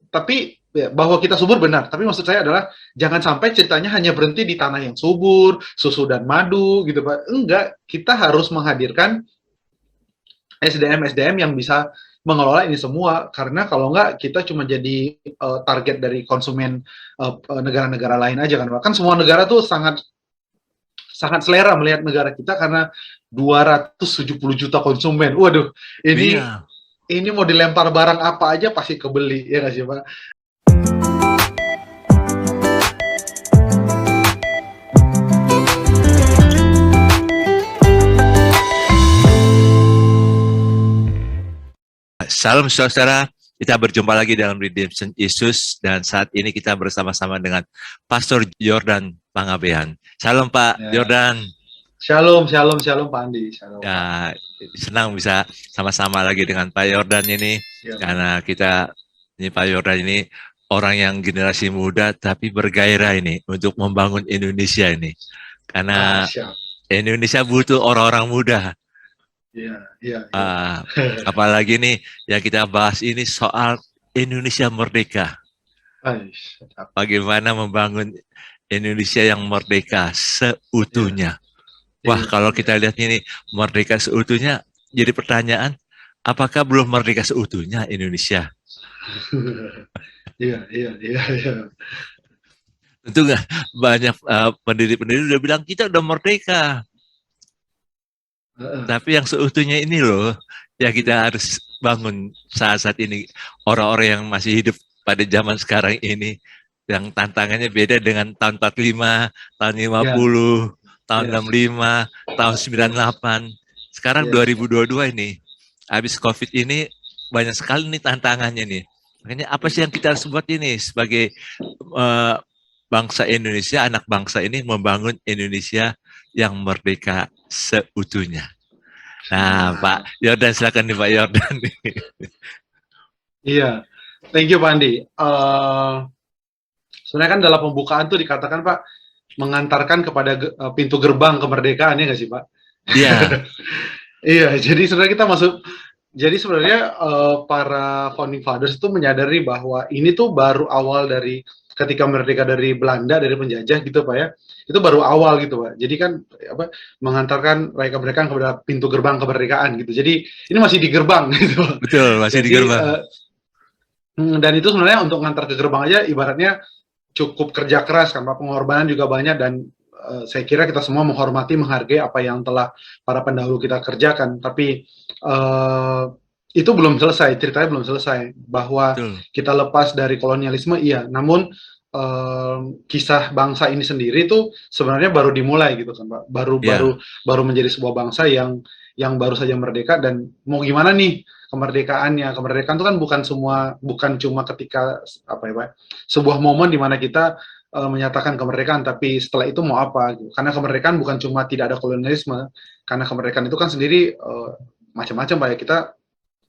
tapi ya, bahwa kita subur benar, tapi maksud saya adalah jangan sampai ceritanya hanya berhenti di tanah yang subur, susu dan madu gitu Pak. Enggak, kita harus menghadirkan SDM-SDM yang bisa mengelola ini semua, karena kalau enggak kita cuma jadi target dari konsumen negara-negara lain aja kan Pak. Kan semua negara tuh sangat sangat selera melihat negara kita karena 270 juta konsumen. Waduh, Iya. ini mau dilempar barang apa aja pasti kebeli, ya nggak sih Pak? Salam saudara, kita berjumpa lagi dalam Redemption Issues dan saat ini kita bersama-sama dengan Pastor Jordan Pangabean. Salam Pak Ya. Jordan. Shalom, shalom, shalom Pak Andi. Shalom, Ya, senang bisa sama-sama lagi dengan Pak Jordan ini ya. karena Pak Jordan ini orang yang generasi muda tapi bergairah ini untuk membangun Indonesia ini. Karena Indonesia butuh orang-orang muda. Iya. Apalagi nih yang kita bahas ini soal Indonesia merdeka. Bagaimana membangun Indonesia yang merdeka seutuhnya. Wah, kalau kita lihat ini merdeka seutuhnya, jadi pertanyaan, apakah belum merdeka seutuhnya Indonesia? Iya. Tentu nggak banyak pendiri-pendiri udah bilang kita udah merdeka. Tapi yang seutuhnya ini loh, ya kita harus bangun saat-saat ini. Orang-orang yang masih hidup pada zaman sekarang ini, yang tantangannya beda dengan tahun 45, tahun 50, tahun 65, tahun 98. Sekarang 2022 ini, habis COVID ini, banyak sekali nih tantangannya nih. Makanya apa sih yang kita harus buat ini sebagai bangsa Indonesia, anak bangsa ini membangun Indonesia yang merdeka seutuhnya. Nah, Pak Jordan, silakan nih Pak Jordan. Iya, thank you Pak Andi. Sebenarnya kan dalam pembukaan tuh dikatakan Pak, mengantarkan kepada pintu gerbang kemerdekaan, ya nggak sih Pak? Iya. Iya, jadi sebenarnya kita masuk. Jadi sebenarnya para founding fathers itu menyadari bahwa ini tuh baru awal dari ketika merdeka dari Belanda, dari penjajah gitu Pak ya. Itu baru awal gitu Pak. Jadi kan mengantarkan rakyat kemerdekaan kepada pintu gerbang kemerdekaan gitu. Jadi ini masih di gerbang gitu. Betul, masih di gerbang. Dan itu sebenarnya untuk ngantar ke gerbang aja ibaratnya cukup kerja keras kan Pak, pengorbanan juga banyak dan saya kira kita semua menghormati, menghargai apa yang telah para pendahulu kita kerjakan. Tapi itu belum selesai, ceritanya belum selesai. Bahwa kita lepas dari kolonialisme, iya. Namun kisah bangsa ini sendiri itu sebenarnya baru dimulai gitu kan Pak. Baru menjadi sebuah bangsa yang baru saja merdeka dan mau gimana nih kemerdekaannya. Kemerdekaan itu kan bukan cuma ketika apa ya Pak, sebuah momen di mana kita menyatakan kemerdekaan, tapi setelah itu mau apa gitu. Karena kemerdekaan bukan cuma tidak ada kolonialisme, karena kemerdekaan itu kan sendiri macam-macam Pak ya. Kita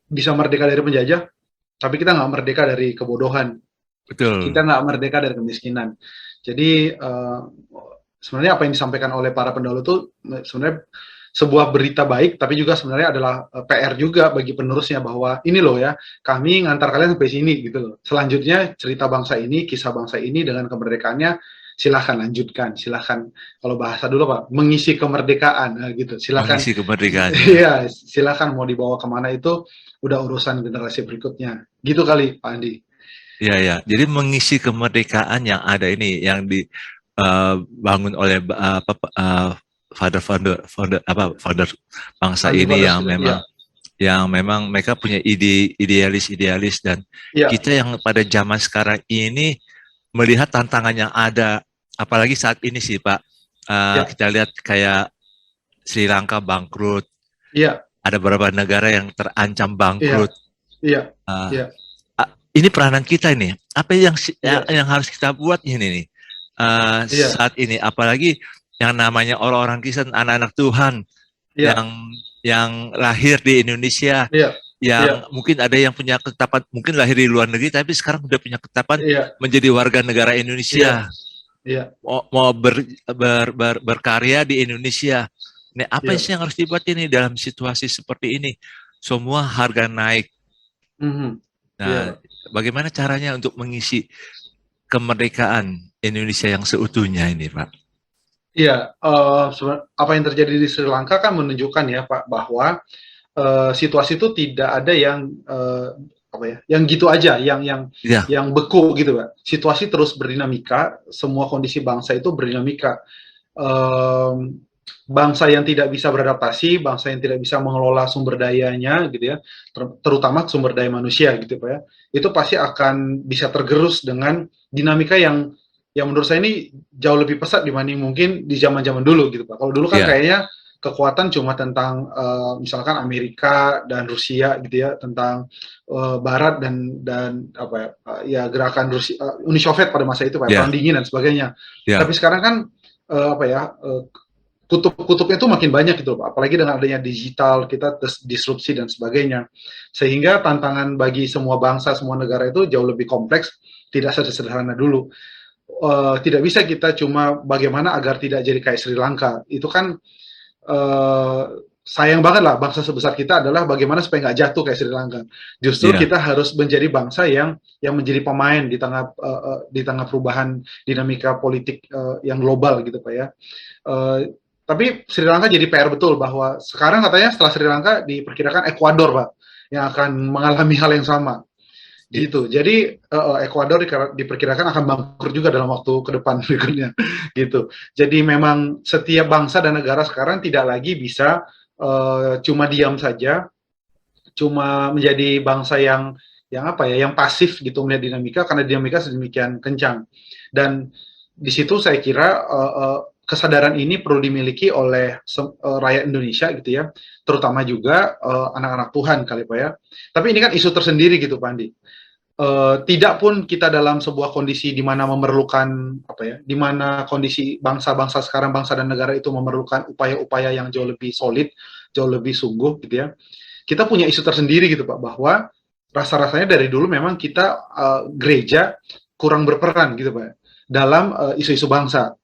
bisa merdeka dari penjajah, tapi kita nggak merdeka dari kebodohan. Betul. Kita nggak merdeka dari kemiskinan. Jadi sebenarnya apa yang disampaikan oleh para pendahulu itu sebenarnya sebuah berita baik, tapi juga sebenarnya adalah PR juga bagi penerusnya bahwa ini loh ya, kami ngantar kalian sampai sini gitu loh. Selanjutnya cerita bangsa ini, kisah bangsa ini dengan kemerdekaannya, silahkan lanjutkan, silahkan kalau bahasa dulu Pak, mengisi kemerdekaan gitu, silahkan. Mengisi kemerdekaan. Iya, silahkan mau dibawa kemana itu udah urusan generasi berikutnya. Gitu kali Pak Andi. Iya. Jadi mengisi kemerdekaan yang ada ini, yang dibangun oleh founder bangsa ini yang memang mereka punya idealis dan kita yang pada zaman sekarang ini melihat tantangan yang ada, apalagi saat ini sih Pak, kita lihat kayak Sri Lanka bangkrut, ada beberapa negara yang terancam bangkrut. Ini peranan kita ini, apa yang harus kita buat ini nih saat ini, apalagi yang namanya orang-orang Kristen, anak-anak Tuhan yang lahir di Indonesia, yang mungkin ada yang punya ketetapan, mungkin lahir di luar negeri, tapi sekarang sudah punya ketetapan menjadi warga negara Indonesia, mau berkarya di Indonesia. Nah, apa sih yang harus dibuat ini dalam situasi seperti ini? Semua harga naik. Iya, Nah, Pak. bagaimana caranya untuk mengisi kemerdekaan Indonesia yang seutuhnya ini, Pak? Iya, apa yang terjadi di Sri Lanka kan menunjukkan ya Pak bahwa situasi itu tidak ada yang apa ya, yang gitu aja, Ya, yang beku gitu Pak. Situasi terus berdinamika, semua kondisi bangsa itu berdinamika. Em, Bangsa yang tidak bisa beradaptasi, bangsa yang tidak bisa mengelola sumber dayanya gitu ya, terutama sumber daya manusia gitu Pak ya, itu pasti akan bisa tergerus dengan dinamika yang menurut saya ini jauh lebih pesat dibanding mungkin di zaman-zaman dulu gitu Pak. Kalau dulu kan ya, kayaknya kekuatan cuma tentang misalkan Amerika dan Rusia gitu ya, tentang Barat dan apa ya, ya gerakan Rusia, Uni Soviet pada masa itu Pak, perang ya, dingin dan sebagainya. Tapi ya, sekarang kan apa ya, kutub-kutubnya itu makin banyak gitu Pak. Apalagi dengan adanya digital, kita disrupsi dan sebagainya. Sehingga tantangan bagi semua bangsa, semua negara itu jauh lebih kompleks, tidak sederhana dulu. Tidak bisa kita cuma bagaimana agar tidak jadi kayak Sri Lanka. Itu kan uh, sayang banget lah, bangsa sebesar kita adalah bagaimana supaya nggak jatuh kayak Sri Lanka. Justru ya. kita harus menjadi bangsa yang menjadi pemain di tengah perubahan dinamika politik yang global gitu Pak ya. Uh, tapi Sri Lanka jadi PR betul bahwa sekarang katanya setelah Sri Lanka diperkirakan Ekuador Pak yang akan mengalami hal yang sama gitu. Jadi Ekuador diperkirakan akan bangkrut juga dalam waktu ke depan berikutnya gitu. Jadi memang setiap bangsa dan negara sekarang tidak lagi bisa cuma diam saja, cuma menjadi bangsa yang apa ya, yang pasif gitu melihat dinamika karena dinamika sedemikian kencang. Dan di situ saya kira kesadaran ini perlu dimiliki oleh rakyat Indonesia gitu ya, terutama juga anak-anak Tuhan kali Pak ya. Tapi ini kan isu tersendiri gitu Pak Andi. Tidak pun kita dalam sebuah kondisi di mana memerlukan apa ya, di mana kondisi bangsa-bangsa sekarang, bangsa dan negara itu memerlukan upaya-upaya yang jauh lebih solid, jauh lebih sungguh gitu ya. Kita punya isu tersendiri gitu Pak, bahwa rasa-rasanya dari dulu memang kita gereja kurang berperan gitu Pak dalam isu-isu bangsa.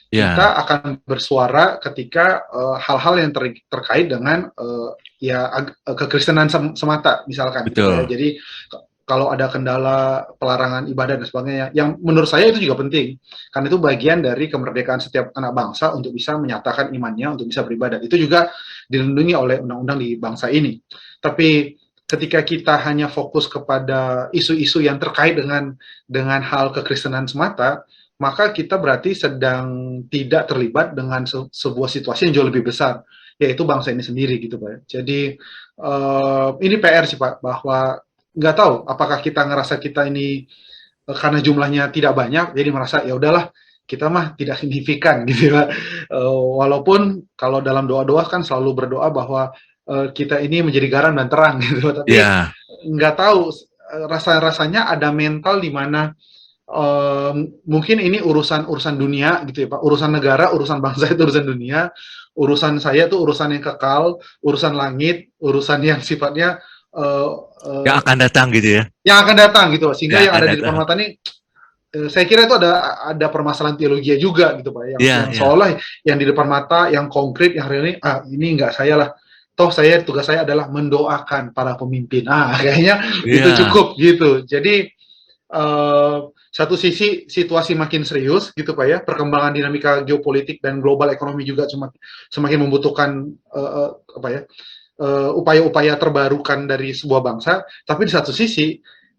Ya, Kita akan bersuara ketika hal-hal yang terkait dengan ya kekristenan semata misalkan gitu Pak ya. betul. Jadi kalau ada kendala pelarangan ibadah dan sebagainya, yang menurut saya itu juga penting, karena itu bagian dari kemerdekaan setiap anak bangsa untuk bisa menyatakan imannya, untuk bisa beribadah. Itu juga dilindungi oleh undang-undang di bangsa ini. Tapi ketika kita hanya fokus kepada isu-isu yang terkait dengan hal kekristenan semata, maka kita berarti sedang tidak terlibat dengan sebuah situasi yang jauh lebih besar, yaitu bangsa ini sendiri gitu Pak. Jadi ini PR sih Pak, bahwa nggak tahu apakah kita ngerasa kita ini karena jumlahnya tidak banyak jadi merasa ya udahlah kita mah tidak signifikan gitu ya. Walaupun kalau dalam doa-doa kan selalu berdoa bahwa kita ini menjadi garam dan terang gitu, tapi Ya, nggak tahu rasa-rasanya ada mental di mana mungkin ini urusan dunia gitu ya Pak, urusan negara, urusan bangsa itu urusan dunia, urusan saya tuh urusan yang kekal, urusan langit, urusan yang sifatnya uh, yang uh, akan datang gitu ya. yang akan datang gitu, sehingga Yang yang akan ada di depan datang. mata ini saya kira itu ada permasalahan teologi juga gitu Pak, Ya, yang ya, seolah yang di depan mata, yang konkret, yang hari ini ini enggak saya lah. Toh saya tugas saya adalah mendoakan para pemimpin. Kayaknya itu ya, cukup gitu. Jadi satu sisi situasi makin serius gitu Pak ya, perkembangan dinamika geopolitik dan global ekonomi juga semakin membutuhkan apa ya, upaya-upaya terbarukan dari sebuah bangsa, tapi di satu sisi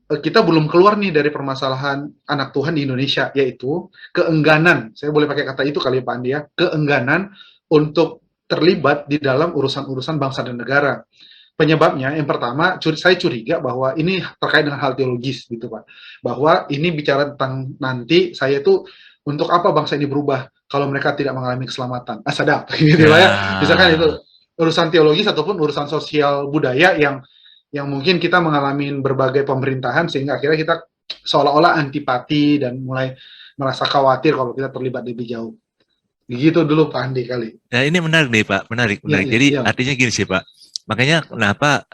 kita belum keluar nih dari permasalahan anak Tuhan di Indonesia, yaitu keengganan, saya boleh pakai kata itu kali ya Pak Andi ya, keengganan untuk terlibat di dalam urusan-urusan bangsa dan negara. Penyebabnya yang pertama, saya curiga bahwa ini terkait dengan hal teologis gitu Pak. Bahwa ini bicara tentang nanti saya itu untuk apa bangsa ini berubah kalau mereka tidak mengalami keselamatan. Sadap gitu Pak ya. Misalkan itu ya. urusan teologis ataupun urusan sosial budaya yang mungkin kita mengalami berbagai pemerintahan sehingga akhirnya kita seolah-olah antipati dan mulai merasa khawatir kalau kita terlibat lebih jauh. Begitu dulu Pak Andi kali. Nah, ini menarik nih Pak, menarik, Iya, menarik. iya, Jadi iya. artinya gini sih Pak, makanya kenapa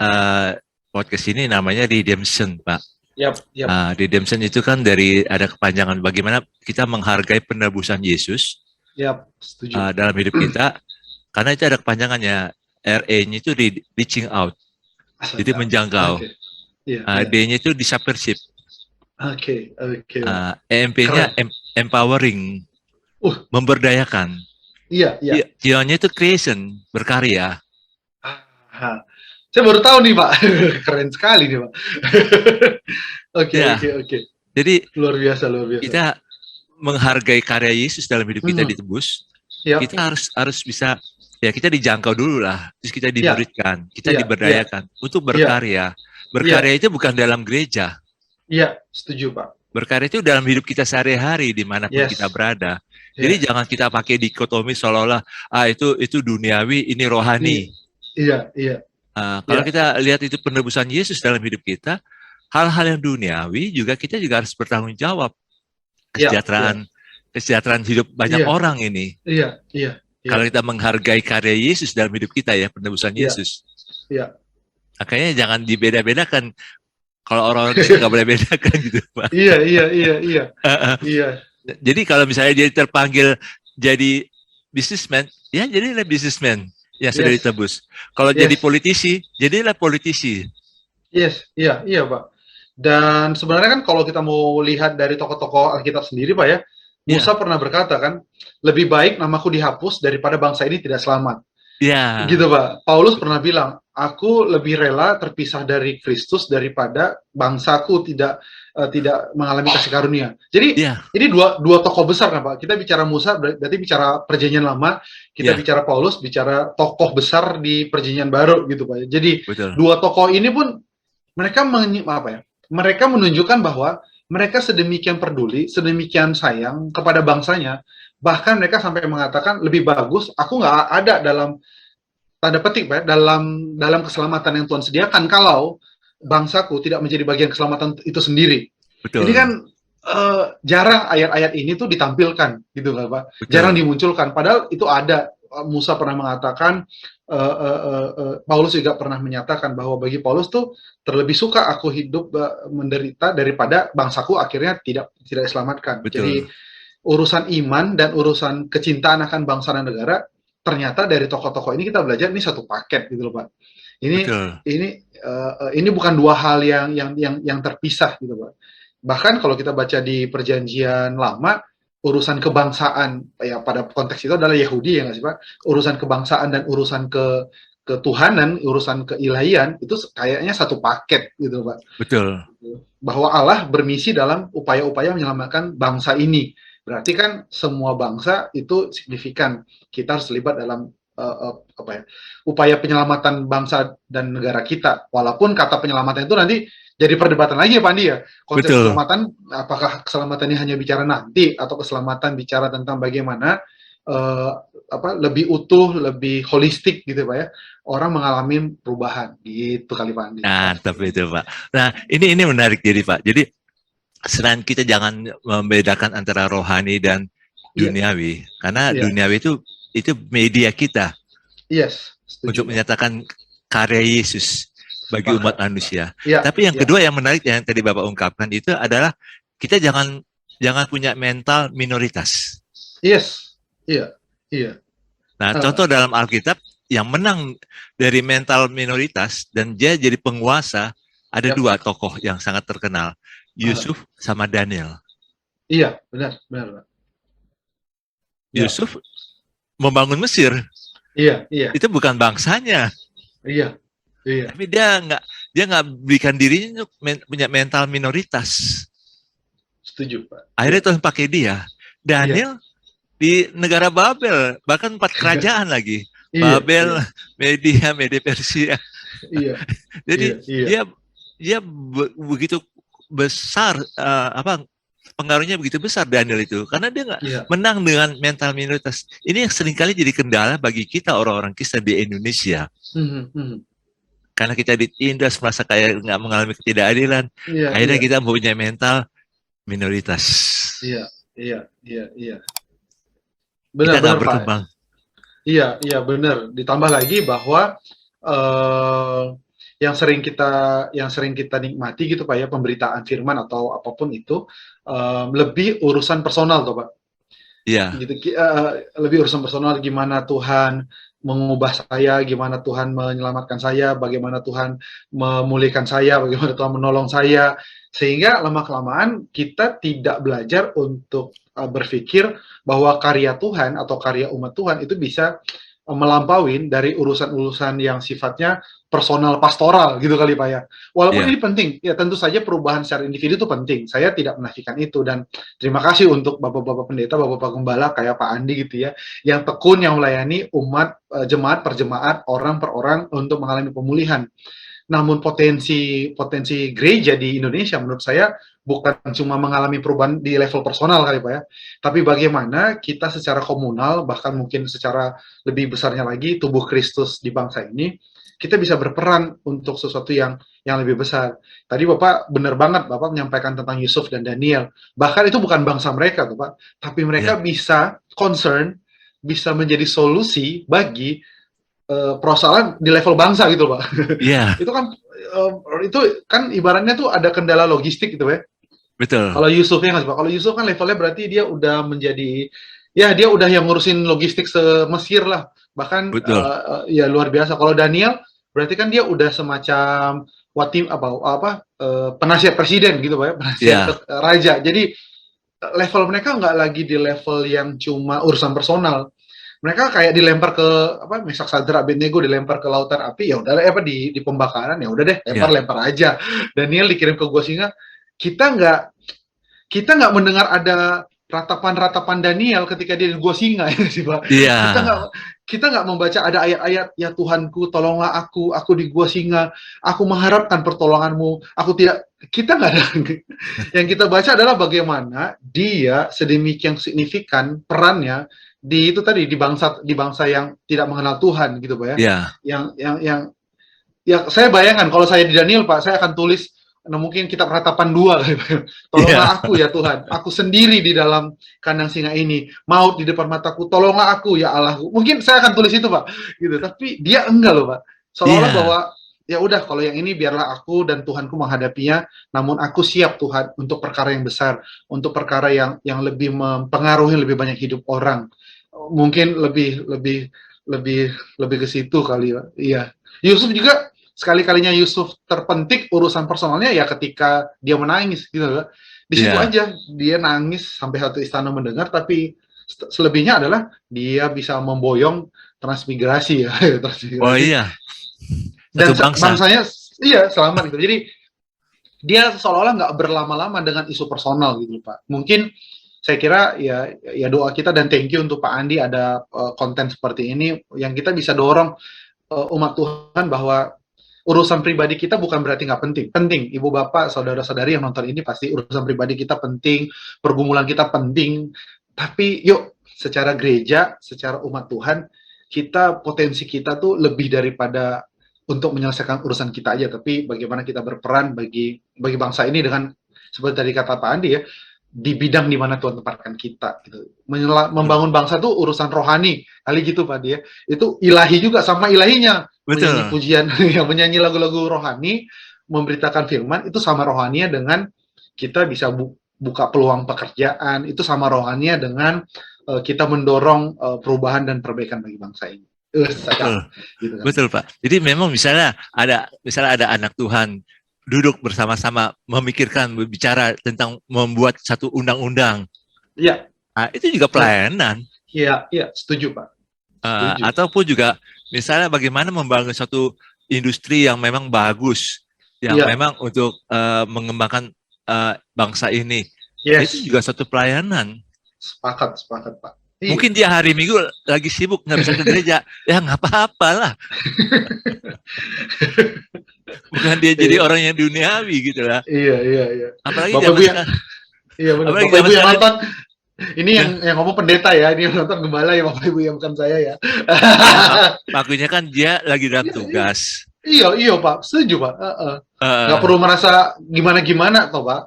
podcast ini namanya Redemption Pak. Yap, yap, Redemption itu kan dari ada kepanjangan bagaimana kita menghargai penebusan Yesus yap, setuju. dalam hidup kita, karena itu ada kepanjangannya. RE-nya itu reaching out, jadi Sadap. menjangkau. Oke. iya, iya. D-nya itu discipleship. Oke, oke, Pak. EMP-nya Keren. empowering, Uh, memberdayakan. iya, iya. Q-nya itu creation, berkarya. Ah, saya baru tahu nih, Pak. Keren sekali nih, Pak. Oke, Ya, oke, oke. jadi Luar biasa, luar biasa. kita menghargai karya Yesus dalam hidup kita Hmm, ditebus. ya, Kita harus bisa, ya kita dijangkau dulu lah, terus kita ya, dimuridkan, kita iya, iya, diberdayakan untuk iya, berkarya. iya, Berkarya itu bukan dalam gereja, iya. Setuju, Pak. berkarya itu dalam hidup kita sehari-hari dimanapun kita Yes, berada. Jadi yes. jangan kita pakai dikotomi seolah-olah itu duniawi, ini Iya, rohani. iya, iya, Kalau iya, kita lihat itu penebusan Yesus dalam hidup kita, hal-hal yang duniawi juga kita juga harus bertanggung jawab. iya, iya, Kesejahteraan hidup banyak iya, orang ini. iya, iya, iya, Kalau kita menghargai karya Yesus dalam hidup kita ya, penebusan iya, Yesus. iya. Makanya jangan dibeda-bedakan. Kalau orang-orang Kristen nggak boleh bedakan gitu, Pak. Iya, iya, iya, iya, iya. Jadi kalau misalnya dia terpanggil jadi businessman, ya jadilah businessman yang sudah Yes, ditebus. Kalau jadi yes, politisi, jadilah politisi. yes, iya, iya, Pak. Dan sebenarnya kan kalau kita mau lihat dari tokoh-tokoh Alkitab sendiri, Pak ya, Ya, Musa pernah berkata kan, lebih baik namaku dihapus daripada bangsa ini tidak selamat. ya, Gitu, Pak. Paulus pernah bilang, aku lebih rela terpisah dari Kristus daripada bangsaku tidak mengalami kasih karunia. Jadi ya, ini dua tokoh besar kan, Pak. Kita bicara Musa berarti bicara Perjanjian Lama, kita ya, bicara Paulus bicara tokoh besar di Perjanjian Baru gitu, Pak. Jadi betul, dua tokoh ini pun mereka apa ya? Mereka menunjukkan bahwa mereka sedemikian peduli, sedemikian sayang kepada bangsanya, bahkan mereka sampai mengatakan lebih bagus aku nggak ada dalam tanda petik, Pak, dalam keselamatan yang Tuhan sediakan kalau bangsaku tidak menjadi bagian keselamatan itu sendiri. Ini kan betul, jarang ayat-ayat ini tuh ditampilkan, gitu kan, Pak? Jarang betul, dimunculkan. Padahal itu ada. Musa pernah mengatakan, Paulus juga pernah menyatakan bahwa bagi Paulus tuh terlebih suka aku hidup menderita daripada bangsaku akhirnya tidak diselamatkan. Jadi betul, urusan iman dan urusan kecintaan akan bangsa dan negara ternyata dari tokoh-tokoh ini kita belajar ini satu paket gitu loh, Pak. Ini betul, ini bukan dua hal yang terpisah gitu, Pak. Bahkan kalau kita baca di Perjanjian Lama, urusan kebangsaan ya pada konteks itu adalah Yahudi ya nggak sih, Pak? Urusan kebangsaan dan urusan ketuhanan, urusan keilahian itu kayaknya satu paket gitu, Pak. betul, Bahwa Allah bermisi dalam upaya-upaya menyelamatkan bangsa ini. Berarti kan semua bangsa itu signifikan. Kita harus terlibat dalam apa ya, upaya penyelamatan bangsa dan negara kita. Walaupun kata penyelamatan itu nanti jadi perdebatan lagi ya, Pak Andi ya. Konsep betul. keselamatan, apakah keselamatan ini hanya bicara nanti atau keselamatan bicara tentang bagaimana uh, lebih utuh, lebih holistik gitu, Pak ya. Orang mengalami perubahan gitu kali, Pak Andi. Nah, tapi itu Pak. Nah, ini menarik jadi Pak. Jadi selain kita jangan membedakan antara rohani dan Iya, duniawi, karena iya, duniawi itu media kita yes, untuk setuju, Pak. menyatakan karya Yesus bagi Sepakat. umat manusia. Iya, Tapi yang iya, kedua yang menarik yang tadi Bapak ungkapkan itu adalah kita jangan punya mental minoritas. yes, iya, iya. Nah, Uh, contoh dalam Alkitab yang menang dari mental minoritas dan dia jadi penguasa ada yep. dua tokoh yang sangat terkenal, Yusuf sama Daniel. Iya, benar, benar, Pak. Iya, Yusuf membangun Mesir, iya, iya, itu bukan bangsanya, iya, iya, tapi dia nggak berikan dirinya untuk punya mental minoritas. setuju, Pak. Akhirnya Iya, Tuhan pakai dia. iya, Daniel di negara Babel, bahkan 4 kerajaan lagi. iya, Babel, iya, Media Persia. iya, Jadi iya, iya, dia begitu besar pengaruhnya begitu besar Daniel itu karena dia nggak iya. menang dengan mental minoritas. Ini yang seringkali jadi kendala bagi kita orang-orang Kristen di Indonesia. Mhm, mhm. Karena kita ditindas merasa kayak nggak mengalami ketidakadilan, Iya, akhirnya iya, kita punya mental minoritas. iya, iya, iya, iya. Kita Benar, nggak benar, Pak. berkembang. Iya, iya, benar. Ditambah lagi bahwa eh, yang sering kita nikmati gitu, Pak ya, pemberitaan firman atau apapun itu lebih urusan personal, tuh, Pak. Iya, Gitu, lebih urusan personal gimana Tuhan mengubah saya, gimana Tuhan menyelamatkan saya, bagaimana Tuhan memulihkan saya, bagaimana Tuhan menolong saya, sehingga lama-kelamaan kita tidak belajar untuk berpikir bahwa karya Tuhan atau karya umat Tuhan itu bisa melampauin dari urusan-urusan yang sifatnya personal pastoral gitu kali Pak ya. Walaupun ini penting, ya tentu saja perubahan secara individu itu penting. Saya tidak menafikan itu dan terima kasih untuk bapak-bapak pendeta, bapak-bapak gembala kayak Pak Andi gitu ya, yang tekun yang melayani umat jemaat per jemaat, orang per orang untuk mengalami pemulihan. Namun potensi gereja di Indonesia menurut saya bukan cuma mengalami perubahan di level personal kali Pak ya, tapi bagaimana kita secara komunal, bahkan mungkin secara lebih besarnya lagi, tubuh Kristus di bangsa ini, kita bisa berperan untuk sesuatu yang lebih besar. Tadi Bapak benar banget, Bapak menyampaikan tentang Yusuf dan Daniel. Bahkan itu bukan bangsa mereka, Bapak, tapi mereka bisa concern, bisa menjadi solusi bagi persoalan di level bangsa gitu, Pak. Iya. itu kan ibaratnya tuh ada kendala logistik gitu ya. Betul. Kalau Yusufnya nggak, Pak. Kalau Yusuf kan levelnya berarti dia udah menjadi, ya dia udah yang ngurusin logistik se-Mesir lah. Bahkan ya luar biasa. Kalau Daniel berarti kan dia udah semacam penasihat presiden gitu, Pak ya, penasihat raja. Jadi level mereka nggak lagi di level yang cuma urusan personal. Mereka kayak dilempar ke Mesak Sadra Abednego dilempar ke lautan api, ya udah di pembakaran, ya udah deh lempar aja. Daniel dikirim ke gua singa. Kita nggak mendengar ada ratapan Daniel ketika dia di gua singa ya sih Pak. Kita nggak membaca ada ayat-ayat, ya Tuhanku tolonglah aku di gua singa, aku mengharapkan pertolonganmu, kita nggak ada. Yang kita baca adalah bagaimana dia sedemikian signifikan perannya di bangsa yang tidak mengenal Tuhan gitu Pak ya. Yang saya bayangkan kalau saya di Daniel Pak, saya akan tulis mungkin kitab ratapan 2 gitu. Tolonglah aku ya Tuhan, aku sendiri di dalam kandang singa ini, maut di depan mataku, tolonglah aku ya Allahku. Mungkin saya akan tulis itu Pak, gitu. Tapi dia enggak loh Pak. Seolah-olah bahwa ya udah kalau yang ini biarlah aku dan Tuhanku menghadapinya, namun aku siap Tuhan untuk perkara yang besar, untuk perkara yang lebih mempengaruhi lebih banyak hidup orang. Mungkin lebih ke situ kali ya. Iya. Yusuf juga sekali-kalinya Yusuf terpentik urusan personalnya ya ketika dia menangis gitu loh. Di situ aja dia nangis sampai satu istana mendengar, tapi selebihnya adalah dia bisa memboyong transmigrasi ya. Oh iya. Dan bangsanya selamat gitu. Jadi dia seolah-olah nggak berlama-lama dengan isu personal gitu Pak. Mungkin saya kira ya doa kita dan thank you untuk Pak Andi ada konten seperti ini yang kita bisa dorong umat Tuhan bahwa urusan pribadi kita bukan berarti nggak penting. Penting, ibu bapak, saudara-saudari yang nonton ini pasti urusan pribadi kita penting, pergumulan kita penting. Tapi yuk, secara gereja, secara umat Tuhan, potensi kita tuh lebih daripada untuk menyelesaikan urusan kita aja, tapi bagaimana kita berperan bagi bangsa ini dengan seperti tadi kata Pak Andi ya, di bidang di mana Tuhan tempatkan kita gitu. Membangun bangsa tuh urusan rohani kali gitu Pak dia. Itu ilahi juga sama ilahinya. Menyanyi pujian, menyanyi lagu-lagu rohani, memberitakan firman itu sama rohaninya dengan kita bisa buka peluang pekerjaan, itu sama rohaninya dengan kita mendorong perubahan dan perbaikan bagi bangsa ini. Gitu kan. Betul Pak. Jadi memang misalnya ada anak Tuhan duduk bersama-sama memikirkan, berbicara tentang membuat satu undang-undang. Iya. Nah, itu juga pelayanan. Iya, setuju Pak. Ataupun juga misalnya bagaimana membangun satu industri yang memang bagus, yang memang untuk mengembangkan bangsa ini. Itu juga satu pelayanan. Sepakat Pak. Mungkin dia hari Minggu lagi sibuk nggak bisa ke gereja, ya nggak apa-apa lah. Bukan dia jadi orang yang duniawi gitu lah. Iya. Apalagi Bapak Ibu yang nonton, ini yang ngomong pendeta ya, ini yang nonton gembala ya Bapak Ibu yang bukan saya ya. Makanya kan dia lagi dalam tugas. Iya Pak, setuju Pak. Nggak perlu merasa gimana-gimana kok Pak.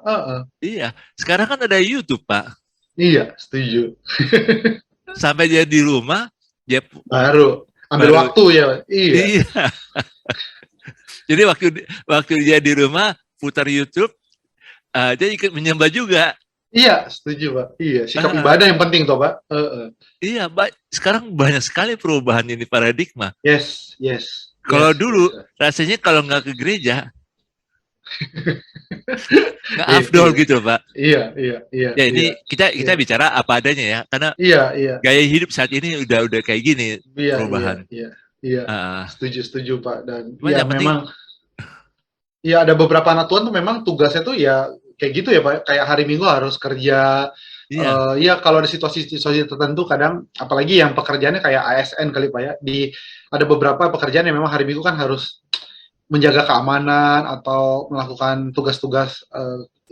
Iya, sekarang kan ada YouTube Pak. Iya, setuju. Sampai dia di rumah, dia baru waktu ya. Iya. Jadi waktu dia di rumah putar YouTube, dia ikut menyembah juga. Iya, setuju Pak. Iya, sikap Ah, ibadah yang penting toh Pak. iya, sekarang banyak sekali perubahan ini paradigma. Yes, yes, Kalau yes, dulu yes. rasanya kalau nggak ke gereja nggak Iya, afdol iya, gitu, Pak. iya, iya, iya, Ya iya, ini kita iya, kita bicara apa adanya ya, karena iya, iya, gaya hidup saat ini udah kayak gini iya, iya, perubahan. iya, iya. Ah, Setuju, setuju Pak. Dan cuman ya yang penting, memang, ya ada beberapa anak Tuhan tuh memang tugasnya tuh ya kayak gitu ya Pak. Kayak hari Minggu harus kerja. iya, Ya kalau ada situasi-situasi tertentu kadang, apalagi yang pekerjaannya kayak ASN kali Pak ya. Ada beberapa pekerjaan yang memang hari Minggu kan harus menjaga keamanan atau melakukan tugas-tugas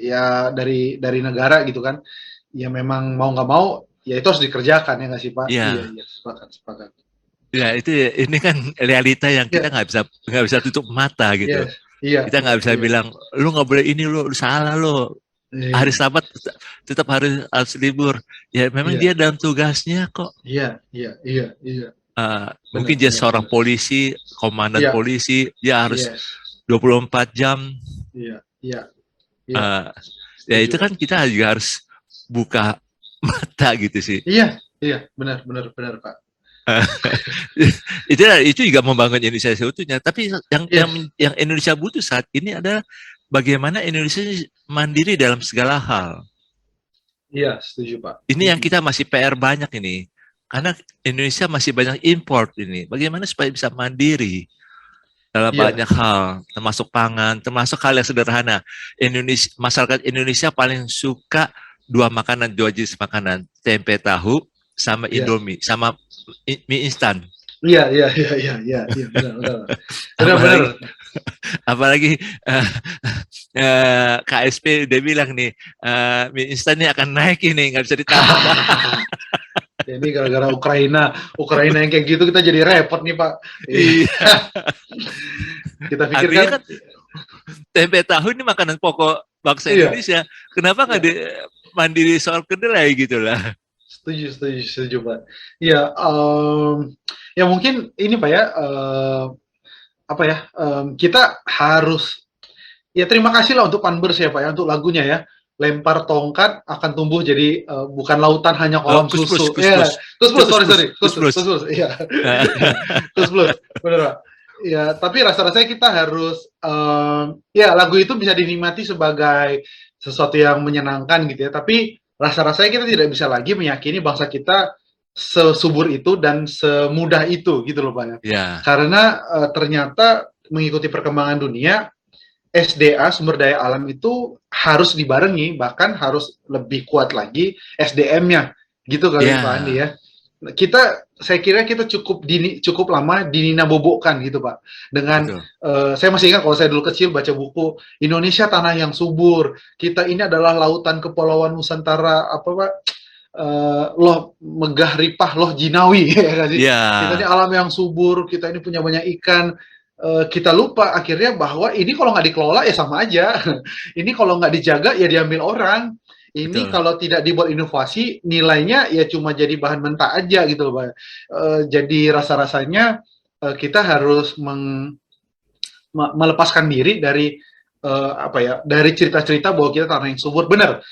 ya dari negara gitu kan. Ya memang mau nggak mau ya itu harus dikerjakan ya nggak sih Pak? Iya, iya, iya, sepakat, sepakat. ya itu ini kan realita yang kita Ya, nggak bisa tutup mata gitu. yes, iya, Kita iya, nggak bisa iya, bilang lu nggak boleh ini, lu salah lo. Hari iya, Sabat tetap harus libur. Ya memang iya, dia dalam tugasnya kok. iya, iya, iya, iya, benar, Mungkin dia benar, seorang benar. polisi, komandan Iya, polisi, dia harus yes, 24 jam. iya, iya, iya, eh, Ya setuju itu Pak. kan kita juga harus buka mata gitu sih. Iya, iya, benar, benar, benar Pak. itu juga membangun Indonesia seutuhnya. Tapi Yes, yang Indonesia butuh saat ini adalah bagaimana Indonesia mandiri dalam segala hal. iya, setuju Pak. Ini yang kita masih PR banyak ini. Karena Indonesia masih banyak import ini. Bagaimana supaya bisa mandiri dalam Iya, banyak hal, termasuk pangan, termasuk hal yang sederhana. Masyarakat Indonesia paling suka dua jenis makanan, tempe tahu sama iya, Indomie, sama mie instan. iya, iya, iya, iya, iya, iya, benar, benar, benar, benar. Apalagi apalagi eh, KSP udah bilang nih, mie instan ini akan naik ini, nggak bisa ditambah. Ya, ini gara-gara Ukraina, Ukraina yang kayak gitu kita jadi repot nih Pak. Iya, Kita pikir artinya kan, kan tempe tahu ini makanan pokok bangsa iya, Indonesia. Kenapa nggak iya, mandiri soal kedelai gitu lah? setuju, setuju, setuju Pak. Iya, ya mungkin ini Pak ya, apa ya, kita harus, ya terima kasih lah untuk Panbers ya Pak ya, untuk lagunya ya. Lempar tongkat akan tumbuh jadi bukan lautan hanya Oh, kolam kus plus, susu. kus Ya, plus, kus itu plus, sorry, sorry, kus plus. kus plus, iya, iya, kus plus, bener Pak. Ya, tapi rasa-rasanya kita harus, ya lagu itu bisa dinikmati sebagai sesuatu yang menyenangkan gitu ya. Tapi rasa-rasanya kita tidak bisa lagi meyakini bangsa kita sesubur itu dan semudah itu gitu loh Pak ya. Ya, Karena ternyata mengikuti perkembangan dunia, SDA sumber daya alam itu harus dibarengi, bahkan harus lebih kuat lagi SDM-nya, gitu kali Pak Andi ya, ya. Saya kira kita cukup lama dinina bobokkan gitu Pak. Dengan betul. saya masih ingat kalau saya dulu kecil baca buku Indonesia tanah yang subur. Kita ini adalah lautan kepulauan Nusantara apa Pak? Loh megah ripah loh jinawi ya kan sih. Kita ini Ya, alam yang subur, kita ini punya banyak ikan. Kita lupa akhirnya bahwa ini kalau nggak dikelola ya sama aja. Ini kalau nggak dijaga ya diambil orang. Ini betul. kalau tidak dibuat inovasi nilainya ya cuma jadi bahan mentah aja gitu loh Pak. Jadi rasa-rasanya kita harus melepaskan diri dari apa ya, dari cerita-cerita bahwa kita tanah yang subur. Benar.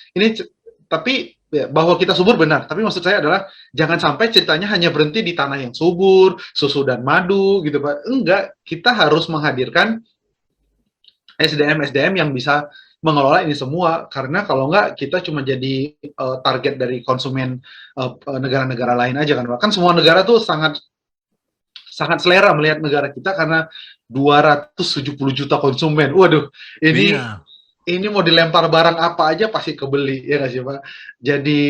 Tapi ya, bahwa kita subur benar. Tapi maksud saya adalah jangan sampai ceritanya hanya berhenti di tanah yang subur, susu dan madu gitu Pak. Enggak, kita harus menghadirkan SDM-SDM yang bisa mengelola ini semua karena kalau enggak kita cuma jadi target dari konsumen negara-negara lain aja kan Pak. Kan semua negara tuh sangat sangat selera melihat negara kita karena 270 juta konsumen. Waduh, Iya, ini mau dilempar barang apa aja pasti kebeli ya nggak sih Pak. Jadi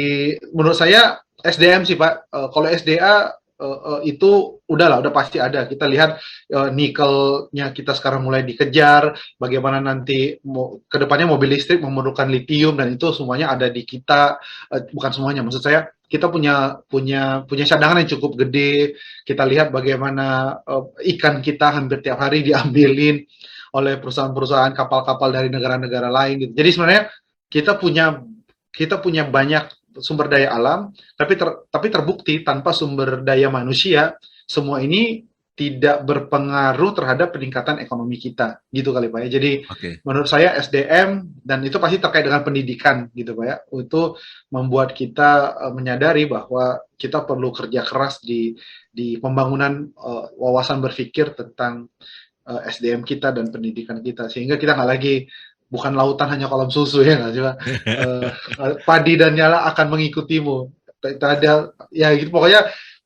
menurut saya SDM sih Pak. Kalau SDA itu udahlah, udah pasti ada. Kita lihat nikelnya kita sekarang mulai dikejar. Bagaimana nanti kedepannya mobil listrik memerlukan litium dan itu semuanya ada di kita. Bukan semuanya, maksud saya kita punya cadangan yang cukup gede. Kita lihat bagaimana ikan kita hampir tiap hari diambilin oleh perusahaan-perusahaan kapal-kapal dari negara-negara lain gitu. Jadi sebenarnya kita punya kita punya banyak sumber daya alam, tapi terbukti tanpa sumber daya manusia semua ini tidak berpengaruh terhadap peningkatan ekonomi kita, gitu kali Pak ya. Jadi Oke. menurut saya SDM, dan itu pasti terkait dengan pendidikan gitu Pak ya, itu membuat kita menyadari bahwa kita perlu kerja keras di pembangunan wawasan berpikir tentang SDM kita dan pendidikan kita, sehingga kita nggak lagi bukan lautan hanya kolam susu ya nggak sih Pak. Padi dan nyala akan mengikutimu. Ada ya gitu,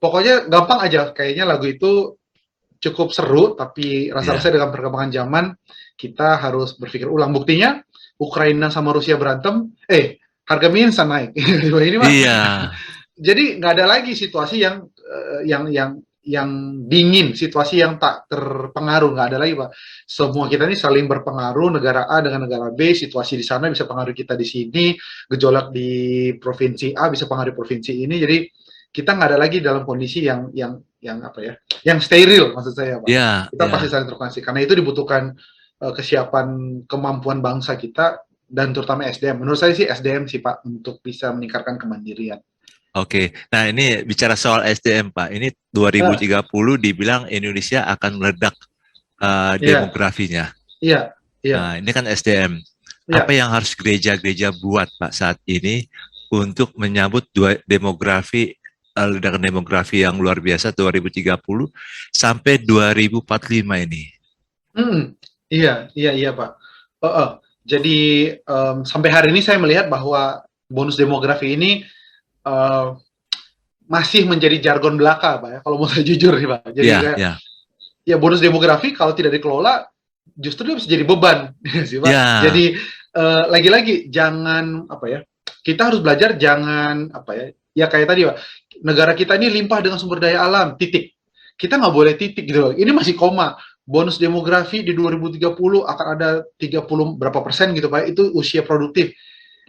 pokoknya gampang aja. Kayaknya lagu itu cukup seru, tapi Ya. rasa-rasanya dengan perkembangan zaman kita harus berpikir ulang. Buktinya Ukraina sama Rusia berantem, harga minyak naik. Ini mah, Iya. jadi nggak ada lagi situasi yang dingin, situasi yang tak terpengaruh, nggak ada lagi Pak. Semua kita ini saling berpengaruh, negara A dengan negara B, situasi di sana bisa pengaruh kita di sini, gejolak di provinsi A bisa pengaruh provinsi ini, jadi kita nggak ada lagi dalam kondisi yang apa ya, yang steril maksud saya Pak. Ya, Kita pasti ya. saling terkoneksi. Karena itu dibutuhkan kesiapan kemampuan bangsa kita dan terutama SDM. Menurut saya sih SDM sih Pak untuk bisa meningkatkan kemandirian. Oke. Nah, ini bicara soal SDM, Pak. Ini Uh, 2030 dibilang Indonesia akan meledak iya, demografinya. iya, iya, Nah, ini kan SDM. Apa iya. yang harus gereja-gereja buat, Pak, saat ini untuk menyambut dua demografi ledakan demografi yang luar biasa 2030 sampai 2045 ini? Iya, iya, iya Pak. Jadi sampai hari ini saya melihat bahwa bonus demografi ini uh, masih menjadi jargon belaka, Pak ya. Kalau mau saya jujur nih, Pak. Jadi Ya, kayak ya, ya bonus demografi kalau tidak dikelola justru dia bisa jadi beban, sih Pak. ya, Jadi lagi-lagi jangan apa ya? Kita harus belajar jangan apa ya? Ya kayak tadi Pak, negara kita ini limpah dengan sumber daya alam, titik. Kita nggak boleh titik gitu loh. Ini masih koma. Bonus demografi di 2030 akan ada 30 berapa persen gitu Pak. Itu usia produktif.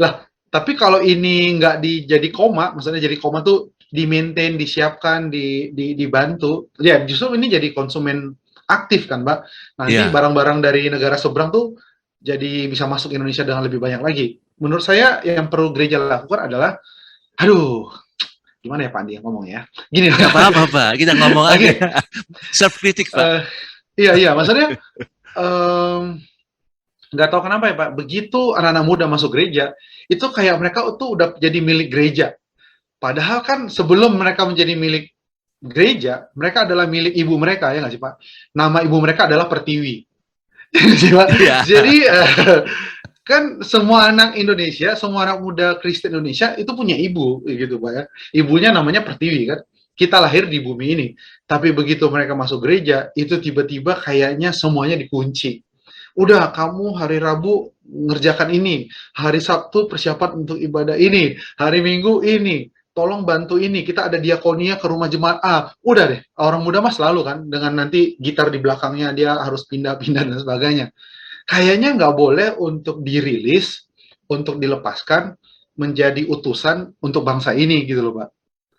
Lah, tapi kalau ini nggak jadi koma, maksudnya jadi koma tuh di-maintain, disiapkan, dibantu, ya justru ini jadi konsumen aktif kan, Mbak. Nanti ya. barang-barang dari negara seberang tuh jadi bisa masuk Indonesia dengan lebih banyak lagi. Menurut saya yang perlu gereja lakukan adalah, aduh, gimana ya Pak Andi yang ngomong ya? Gini, Nggak apa-apa, Pak. Kita ngomong aja. oke, Self kritik, Pak. uh, iya iya, maksudnya nggak tahu kenapa ya Pak, begitu anak-anak muda masuk gereja, itu kayak mereka tuh udah jadi milik gereja. Padahal kan sebelum mereka menjadi milik gereja, mereka adalah milik ibu mereka, ya nggak sih Pak? Nama ibu mereka adalah Pertiwi. Iya. Jadi kan semua anak Indonesia, semua anak muda Kristen Indonesia itu punya ibu, gitu Pak ya. Ibunya namanya Pertiwi kan. Kita lahir di bumi ini, tapi begitu mereka masuk gereja, itu tiba-tiba kayaknya semuanya dikunci. Udah, kamu hari Rabu ngerjakan ini, hari Sabtu persiapan untuk ibadah ini, hari Minggu ini, tolong bantu ini, kita ada diakonia ke rumah jemaat A. Udah deh, orang muda mas selalu kan, dengan nanti gitar di belakangnya dia harus pindah-pindah dan sebagainya. Kayaknya nggak boleh untuk dirilis, untuk dilepaskan menjadi utusan untuk bangsa ini gitu loh Pak.